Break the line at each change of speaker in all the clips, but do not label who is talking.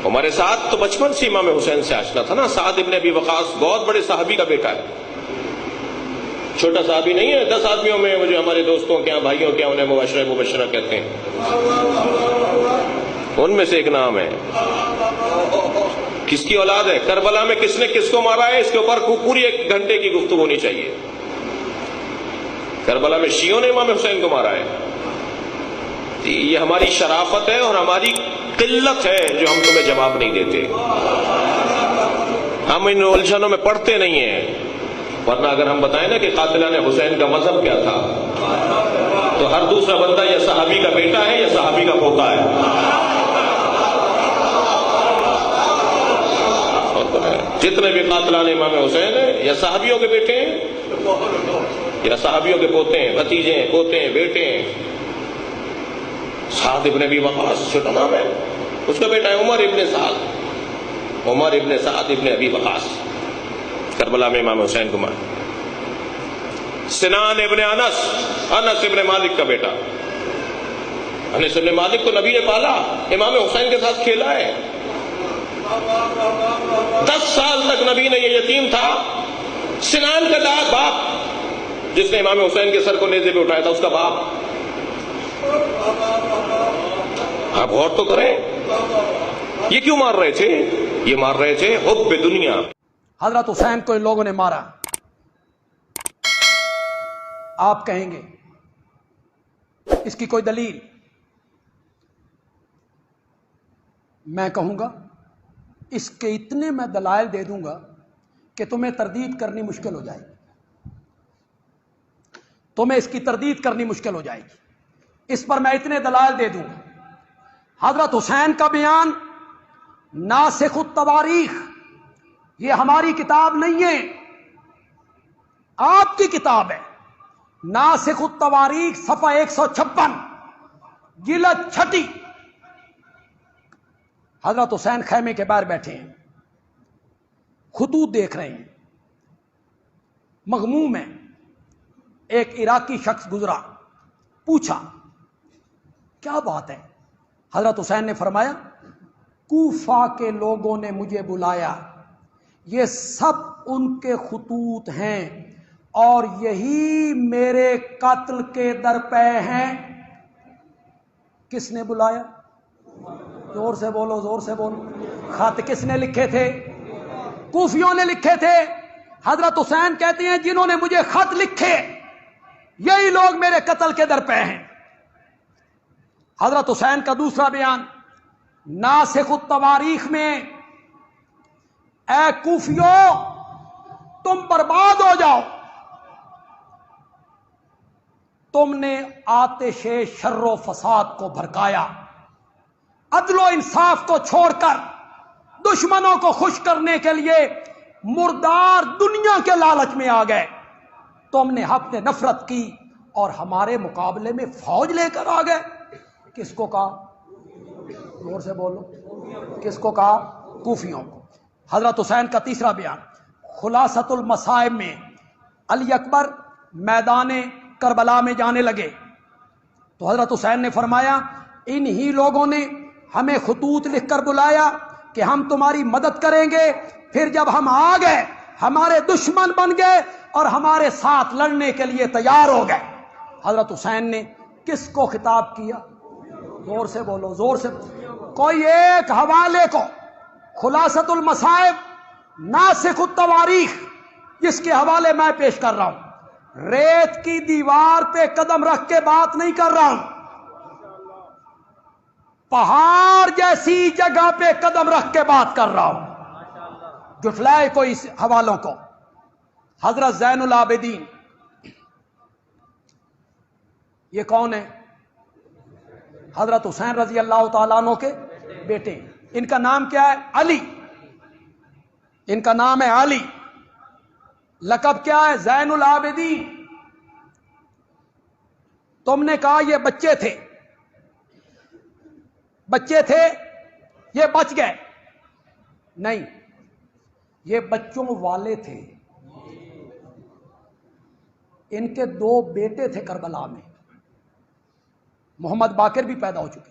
ہمارے ساتھ تو بچپن سے امام حسین سے آشنا تھا نا. سعد ابن ابی وقاص بہت بڑے صحابی کا بیٹا ہے, چھوٹا صحابی نہیں ہے. 10 آدمیوں میں وہ جو ہمارے دوستوں کے یہاں بھائیوں کے یہاں انہیں مبشرہ مبشرہ کہتے ہیں, ان میں سے ایک نام ہے. کس کی اولاد ہے؟ کربلا میں کس نے کس کو مارا ہے, اس کے اوپر پوری 1 گھنٹے کی گفتگو ہونی چاہیے. کربلا میں شیعوں نے امام حسین کو مارا ہے. یہ ہماری شرافت ہے اور ہماری قلت ہے جو ہم تمہیں جواب نہیں دیتے. ہم ان الجھنوں میں پڑھتے نہیں ہیں. ورنہ اگر ہم بتائیں نا کہ قاتلان حسین کا مذہب کیا تھا, تو ہر دوسرا بندہ یا صحابی کا بیٹا ہے یا صحابی کا پوتا ہے. جتنے بھی قاتلان امام حسین ہیں یا صحابیوں کے بیٹے ہیں یا صحابیوں کے پوتے ہیں, بھتیجے ہیں, پوتے ہیں, بیٹے ہیں. سعد ابن ابی وقاص چھوٹا نام ہے, اس کا بیٹا ہے عمر ابن سعد. عمر ابن سعد ابن ابی وقاص کربلا میں امام حسین کو مارا. سنان ابن انس, انس ابن مالک کا بیٹا. انس ابن مالک کو نبی نے پالا, امام حسین کے ساتھ کھیلا ہے. 10 سال تک نبی نے یہ یتیم تھا. سنان کا باپ جس نے امام حسین کے سر کو نیزے پہ اٹھایا تھا, اس کا باپ. آپ غور تو کریں, یہ کیوں مار رہے تھے؟ یہ مار رہے تھے حب دنیا.
حضرت حسین کو ان لوگوں نے مارا. آپ کہیں گے اس کی کوئی دلیل؟ میں کہوں گا اس کے اتنے میں دلائل دے دوں گا کہ تمہیں تردید کرنی مشکل ہو جائے گی. تمہیں اس کی تردید کرنی مشکل ہو جائے گی. اس پر میں اتنے دلائل دے دوں گا. حضرت حسین کا بیان ناسخ التواریخ, یہ ہماری کتاب نہیں ہے, آپ کی کتاب ہے. ناسخ التواریخ صفحہ 156 جلد 6. حضرت حسین خیمے کے باہر بیٹھے ہیں, خطوط دیکھ رہے ہیں, مغموم ہیں. ایک عراقی شخص گزرا, پوچھا کیا بات ہے؟ حضرت حسین نے فرمایا کوفہ کے لوگوں نے مجھے بلایا, یہ سب ان کے خطوط ہیں اور یہی میرے قتل کے درپے ہیں. کس نے بلایا؟ زور سے بولو, زور سے بولو. خط کس نے لکھے تھے؟ کوفیوں نے لکھے تھے. حضرت حسین کہتے ہیں جنہوں نے مجھے خط لکھے یہی لوگ میرے قتل کے درپے ہیں. حضرت حسین کا دوسرا بیان ناسخ التواریخ میں, اے کوفیو تم برباد ہو جاؤ, تم نے آتش شر و فساد کو بھڑکایا, عدل و انصاف کو چھوڑ کر دشمنوں کو خوش کرنے کے لیے مردار دنیا کے لالچ میں آ گئے. تم نے حق سے نفرت کی اور ہمارے مقابلے میں فوج لے کر آ گئے. کس کو کہا؟ زور سے بولو. کس کو کہا؟ کوفیوں کو. حضرت حسین کا تیسرا بیان خلاصۃ المصائب میں علی اکبر میدان کربلا میں جانے لگے تو حضرت حسین نے فرمایا انہی لوگوں نے ہمیں خطوط لکھ کر بلایا کہ ہم تمہاری مدد کریں گے. پھر جب ہم آ گئے ہمارے دشمن بن گئے اور ہمارے ساتھ لڑنے کے لیے تیار ہو گئے. حضرت حسین نے کس کو خطاب کیا؟ زور سے بولو, زور سے. کوئی ایک حوالے کو خلاصۃ المصائب ناسخ التواریخ جس کے حوالے میں پیش کر رہا ہوں, ریت کی دیوار پہ قدم رکھ کے بات نہیں کر رہا ہوں, پہاڑ جیسی جگہ پہ قدم رکھ کے بات کر رہا ہوں. جٹلائے کوئی اس حوالوں کو. حضرت زین العابدین, یہ کون ہے؟ حضرت حسین رضی اللہ تعالیٰ عنہ کے بیٹے. ان کا نام کیا ہے؟ علی. ان کا نام ہے علی. لقب کیا ہے؟ زین العابدین. تم نے کہا یہ بچے تھے, بچے تھے, یہ بچ گئے. نہیں, یہ بچوں والے تھے. ان کے 2 بیٹے تھے کربلا میں. محمد باقر بھی پیدا ہو چکے.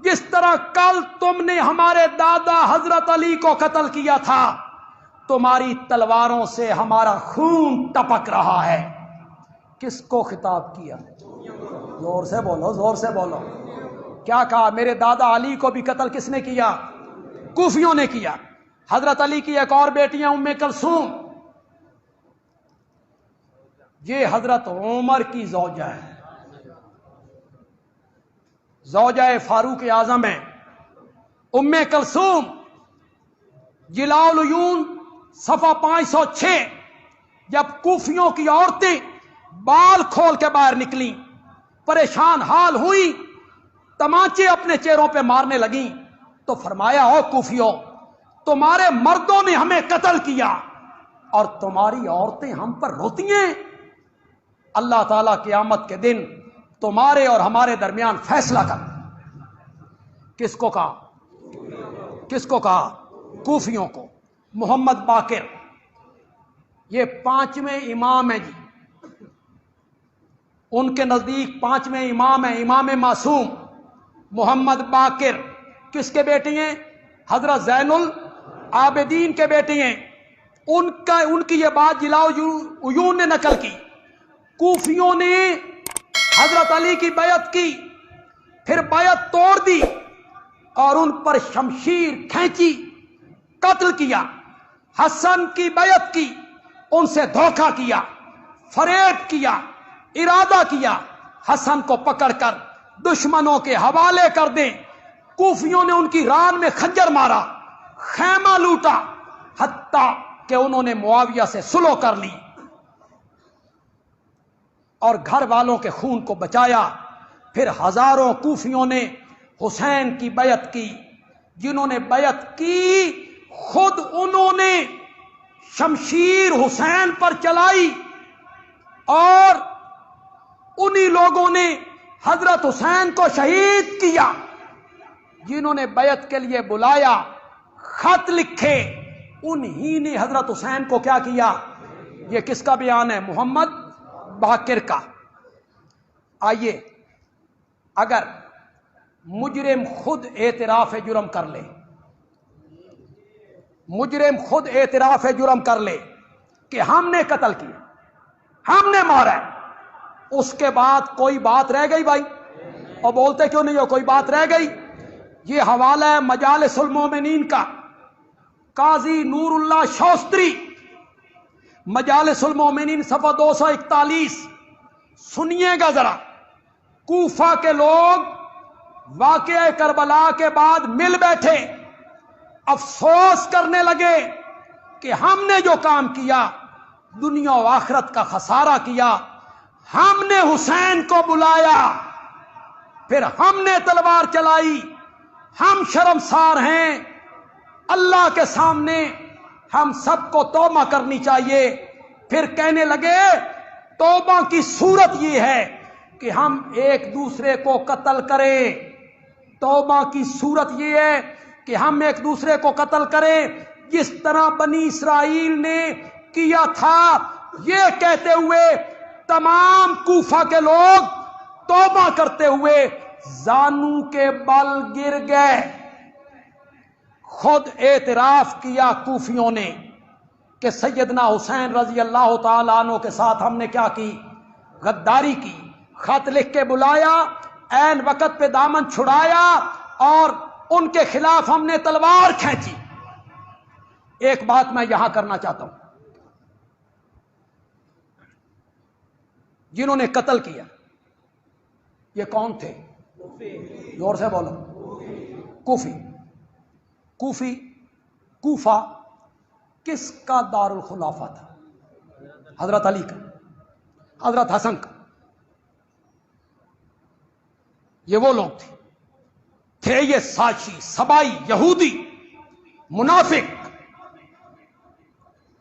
جس طرح کل تم نے ہمارے دادا حضرت علی کو قتل کیا تھا، تمہاری تلواروں سے ہمارا خون ٹپک رہا ہے۔ کس کو خطاب کیا؟ زور سے بولو، زور سے بولو۔ کیا کہا؟ میرے دادا علی کو بھی قتل کس نے کیا؟ کوفیوں نے کیا۔ حضرت علی کی ایک اور بیٹی ہے ام کلثوم، یہ حضرت عمر کی زوجہ ہے، زوجہ فاروق اعظم ہے ام کلثوم۔ جلاء العیون صفحہ 506، جب کوفیوں کی عورتیں بال کھول کے باہر نکلیں، پریشان حال ہوئی، تمانچے اپنے چہروں پہ مارنے لگیں، تو فرمایا او کوفیوں، تمہارے مردوں نے ہمیں قتل کیا اور تمہاری عورتیں ہم پر روتی ہیں۔ اللہ تعالیٰ قیامت کے دن تمہارے اور ہمارے درمیان فیصلہ کر۔ کس کو کہا؟ کس کو کہا؟ کوفیوں کو۔ محمد باقر یہ 5ویں امام ہیں جی، ان کے نزدیک 5ویں امام ہیں، امام معصوم محمد باقر۔ کس کے بیٹے ہیں؟ حضرت زین العابدین کے بیٹے ہیں۔ ان کی یہ بات جلاء العیون نے نقل کی۔ کوفیوں نے حضرت علی کی بیعت کی، پھر بیعت توڑ دی اور ان پر شمشیر کھینچی، قتل کیا۔ حسن کی بیعت کی، ان سے دھوکہ کیا، فریب کیا، ارادہ کیا حسن کو پکڑ کر دشمنوں کے حوالے کر دیں۔ کوفیوں نے ان کی ران میں خنجر مارا، خیمہ لوٹا، حتیٰ کہ انہوں نے معاویہ سے صلح کر لی اور گھر والوں کے خون کو بچایا۔ پھر ہزاروں کوفیوں نے حسین کی بیعت کی۔ جنہوں نے بیعت کی خود انہوں نے شمشیر حسین پر چلائی، اور انہی لوگوں نے حضرت حسین کو شہید کیا۔ جنہوں نے بیعت کے لیے بلایا، خط لکھے، انہی نے حضرت حسین کو کیا کیا؟ یہ کس کا بیان ہے؟ محمد باقر کا۔ آئیے، اگر مجرم خود اعتراف جرم کر لے، مجرم خود اعتراف جرم کر لے کہ ہم نے قتل کیا، ہم نے مارا ہے، اس کے بعد کوئی بات رہ گئی بھائی؟ اور بولتے کیوں نہیں ہو کوئی بات رہ گئی؟ یہ حوالہ ہے مجالس المومنین کا، قاضی نور اللہ شوستری، مجالس المومنین صفحہ 241۔ سنیے گا ذرا۔ کوفہ کے لوگ واقعہ کربلا کے بعد مل بیٹھے، افسوس کرنے لگے کہ ہم نے جو کام کیا دنیا و آخرت کا خسارہ کیا۔ ہم نے حسین کو بلایا، پھر ہم نے تلوار چلائی، ہم شرمسار ہیں۔ اللہ کے سامنے ہم سب کو توبہ کرنی چاہیے۔ پھر کہنے لگے توبہ کی صورت یہ ہے کہ ہم ایک دوسرے کو قتل کریں، توبہ کی صورت یہ ہے کہ ہم ایک دوسرے کو قتل کریں جس طرح بنی اسرائیل نے کیا تھا۔ یہ کہتے ہوئے تمام کوفہ کے لوگ توبہ کرتے ہوئے زانو کے بل گر گئے۔ خود اعتراف کیا کوفیوں نے کہ سیدنا حسین رضی اللہ تعالیٰ عنہ کے ساتھ ہم نے کیا کی؟ غداری کی۔ خط لکھ کے بلایا، عین وقت پہ دامن چھڑایا، اور ان کے خلاف ہم نے تلوار کھینچی۔ ایک بات میں یہاں کرنا چاہتا ہوں، جنہوں نے قتل کیا یہ کون تھے؟ زور سے بولو۔ کوفہ کس کا دار الخلافہ تھا؟ حضرت علی کا، حضرت حسن کا۔ یہ وہ لوگ تھے یہ ساشی، سبائی، یہودی، منافق۔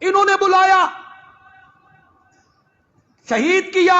انہوں نے بلایا، شہید کیا،